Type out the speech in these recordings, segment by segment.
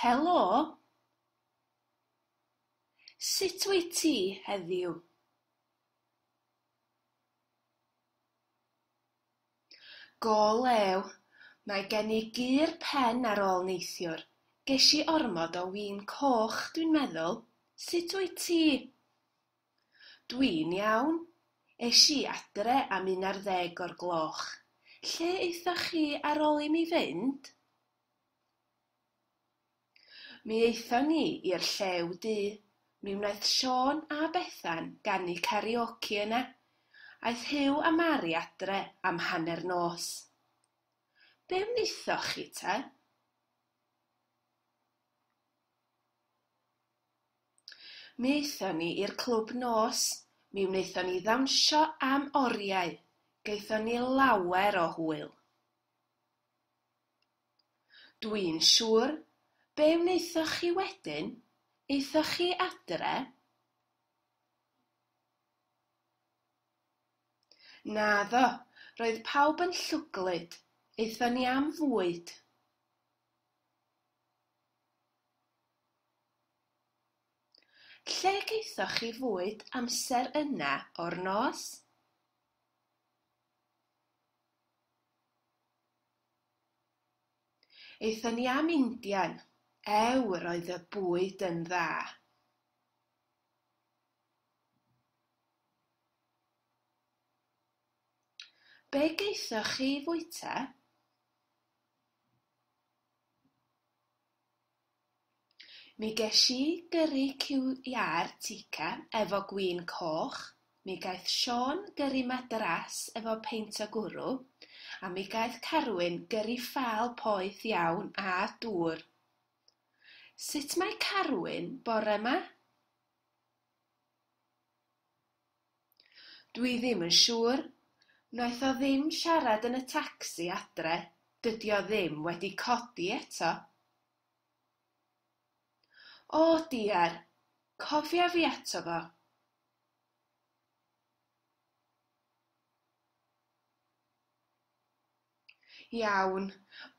Helo! Sut wyt ti heddiw? Go lew, mae gen I gur pen ar ôl neithiwr. Ges I ormod o win coch, dwi'n meddwl. Sut wyt ti? Dwi'n iawn. Es I adre am 11 o'r gloch. Lle eithaf chi ar ôl I mi fynd? Mi eithon ni i'r llew du. Mi wnaeth Siôn a Bethan ganu karaoke yna. Aeth Huw a Mari adre am hanner nos. Be wnaethoch chi te? Mi eithon ni i'r clwb nos. Mi wnaethon ni ddawnsio am oriau. Gaethon ni lawer o hwyl. Dwi'n siŵr. Be wnaethoch chi wedyn? Eithoch chi adre? Naddo, roedd pawb yn llwglyd. Eithon ni am fwyd. Lle gaethoch chi fwyd amser yna o'r nos? Eithon ni am Indian. Roedd y bwyd yn dda. Be gaethoch chi fwyta? Mi ges I gyrru cyw iâr tica efo gwin coch, mi gaeth Siôn gyrru madras efo peint o gwrw, a mi gaeth Carwyn gyrru ffâl poeth iawn a dŵr. Sut mae Carwyn bore 'ma? Dwi ddim yn siŵr. Wnaeth o ddim siarad yn y tacsi adre. Dydi o ddim wedi codi eto. O diar, cofia fi ato fo. Iawn,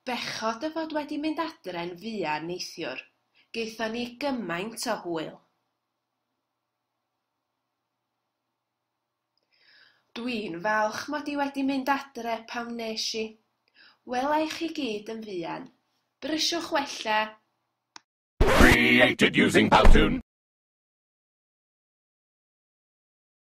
bechod y fod wedi mynd adre'n fuan neithiwr. Gaethon ni gymaint o hwyl. Dwi'n falch mod I wedi mynd adre pam nes I. Wela I chi gyd yn fuan. Brysiwch wella. Created using Powtoon.